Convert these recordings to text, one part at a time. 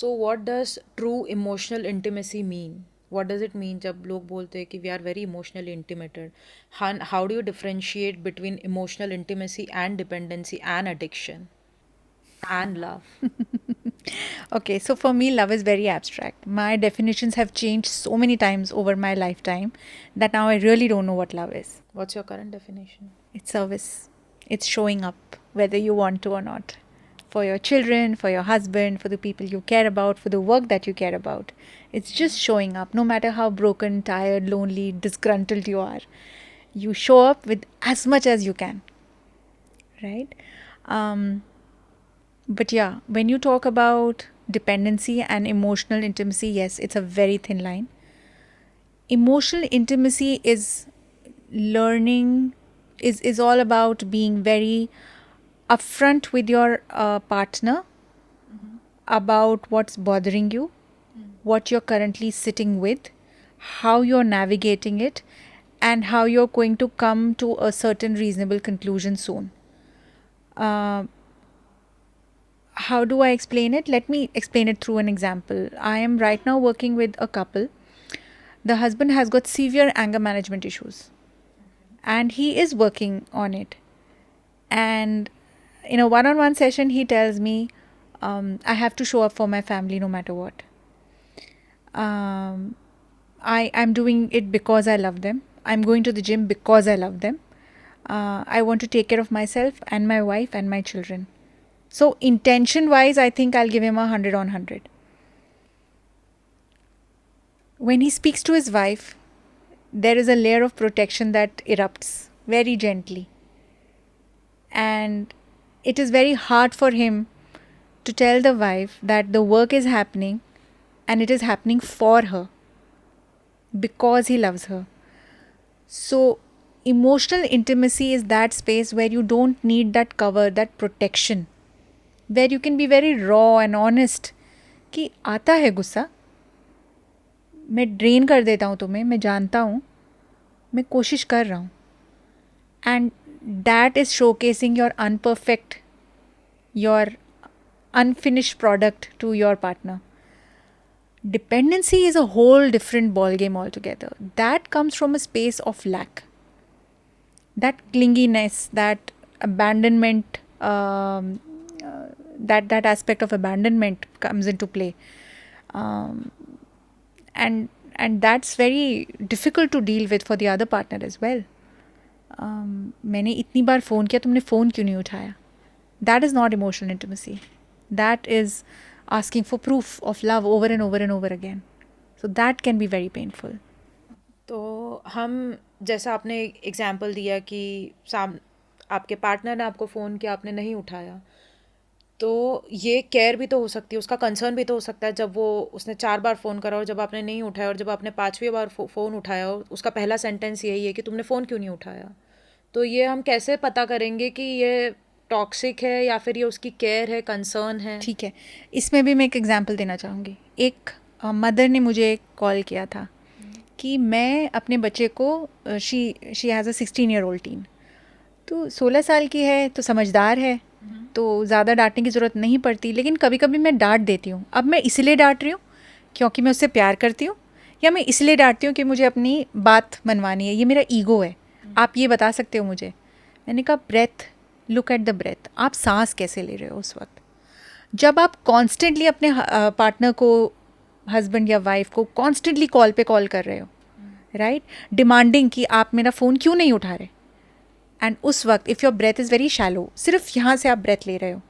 So what does true emotional intimacy mean? What does it mean जब लोग बोलते हैं कि we are very emotionally intimated? How do you differentiate between emotional intimacy and dependency and addiction and love? Okay, so for me, love is very abstract. My definitions have changed so many times over my lifetime that now I really don't know what love is. What's your current definition? It's service, it's showing up, whether you want to or not. For your children, for your husband, for the people you care about, for the work that you care about. It's just showing up, no matter how broken, tired, lonely, disgruntled you are. You show up with as much as you can, right? Um, but yeah, when you talk about dependency and emotional intimacy, yes, it's a very thin line. Emotional intimacy is learning, is all about being very upfront with your partner about what's bothering you, what you're currently sitting with, how you're navigating it, and how you're going to come to a certain reasonable conclusion soon. Uh, how do I explain it? Let me explain it through an example. I am right now working with a couple. The husband has got severe anger management issues and he is working on it. And in a one on one session, he tells me, I have to show up for my family no matter what. I'm doing it because I love them. I'm going to the gym because I love them. I want to take care of myself and my wife and my children. So intention wise, I think I'll give him 100 on 100. When he speaks to his wife, there is a layer of protection that erupts very gently. And it is very hard for him to tell the wife that the work is happening and it is happening for her because he loves her. So, emotional intimacy is that space where you don't need that cover, that protection, where you can be very raw and honest कि आता है गुस्सा, मैं drain कर देता हूँ तुम्हें, मैं जानता हूँ, मैं कोशिश कर रहा हूँ. And that is showcasing your unperfect, your unfinished product to your partner. Dependency is a whole different ballgame altogether. That comes from a space of lack. That clinginess, that abandonment, that aspect of abandonment comes into play. And that's very difficult to deal with for the other partner as well. मैंने इतनी बार phone किया, तुमने phone क्यों नहीं उठाया? That is not emotional intimacy. That is asking for proof of love over and over and over again. So that can be very painful. तो हम जैसा आपने एग्जांपल दिया कि आपके पार्टनर ने आपको फ़ोन किया, आपने नहीं उठाया, तो ये केयर भी तो हो सकती है, उसका कंसर्न भी तो हो सकता है जब वो उसने 4 बार फ़ोन करा और जब आपने नहीं उठाया और जब आपने 5वीं बार फ़ोन उठाया और उसका पहला सेंटेंस यही है कि तुमने फ़ोन क्यों नहीं उठाया? तो ये हम कैसे पता करेंगे कि ये टॉक्सिक है या फिर ये उसकी केयर है, कंसर्न है? ठीक है, इसमें भी मैं एक एग्जांपल देना चाहूँगी. एक मदर ने मुझे कॉल किया था कि मैं अपने बच्चे को, she has a 16-year-old tin, तो 16 साल की है तो समझदार है, तो ज़्यादा डांटने की ज़रूरत नहीं पड़ती, लेकिन कभी कभी मैं डांट देती हूँ. अब मैं इसलिए डांट रही हूँ क्योंकि मैं उससे प्यार करती हूँ, या मैं इसलिए डांटती हूँ कि मुझे अपनी बात मनवानी है, ये मेरा ईगो है, आप ये बता सकते हो मुझे? मैंने कहा breath, look at the breath. आप सांस कैसे ले रहे हो उस वक्त? जब आप कॉन्स्टेंटली अपने पार्टनर को, हस्बैंड या वाइफ को कॉन्स्टेंटली कॉल पे कॉल कर रहे हो, राइट, डिमांडिंग कि आप मेरा फ़ोन क्यों नहीं उठा रहे, एंड उस वक्त if your breath is very shallow, सिर्फ यहाँ से आप ब्रेथ ले रहे हो,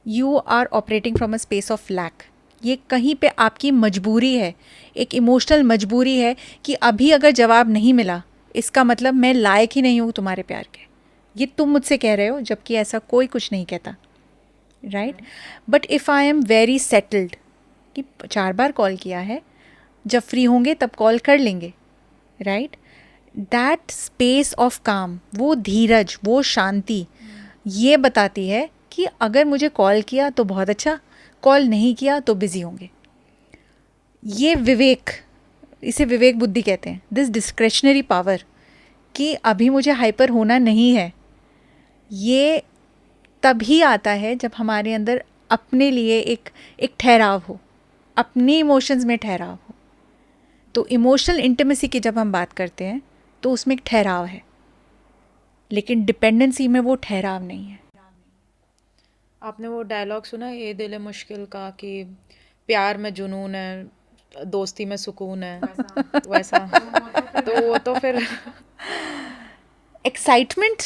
you are operating from a space of lack. ये कहीं पे आपकी मजबूरी है, एक इमोशनल मजबूरी है कि अभी अगर जवाब नहीं मिला, इसका मतलब मैं लायक ही नहीं हूँ तुम्हारे प्यार के. ये तुम मुझसे कह रहे हो, जबकि ऐसा कोई कुछ नहीं कहता, right. But if I am very settled कि 4 बार कॉल किया है, जब फ्री होंगे तब कॉल कर लेंगे, राइट, दैट स्पेस ऑफ काम, वो धीरज, वो शांति, ये बताती है कि अगर मुझे कॉल किया तो बहुत अच्छा, कॉल नहीं किया तो बिजी होंगे. ये विवेक, इसे विवेक बुद्धि कहते हैं. दिस डिस्क्रेशनरी पावर कि अभी मुझे हाइपर होना नहीं है, ये तभी आता है जब हमारे अंदर अपने लिए एक ठहराव हो, अपनी इमोशंस में ठहराव हो। तो इमोशनल इंटीमेसी की जब हम बात करते हैं तो उसमें एक ठहराव है, लेकिन डिपेंडेंसी में वो ठहराव नहीं है। आपने वो डायलॉग सुना है ये दिल है मुश्किल का कि प्यार में जुनून है दोस्ती में सुकून है, वैसा। तो वो तो फिर एक्साइटमेंट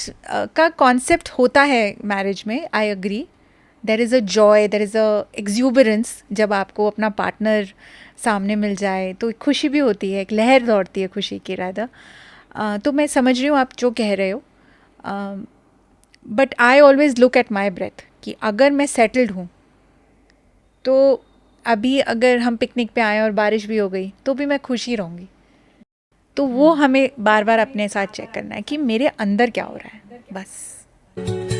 का कॉन्सेप्ट होता है मैरिज में, I agree. There is a joy, there is a exuberance. जब आपको अपना पार्टनर सामने मिल जाए तो एक खुशी भी होती है, एक लहर दौड़ती है खुशी की राधा। तो मैं समझ रही हूँ आप जो कह रहे हो, but I always look at my breath कि अगर मैं सेटल्ड हूँ तो अभी अगर हम पिकनिक पे आए और बारिश भी हो गई तो भी मैं खुश ही रहूँगी। तो वो हमें बार बार अपने साथ चेक करना है कि मेरे अंदर क्या हो रहा है, बस।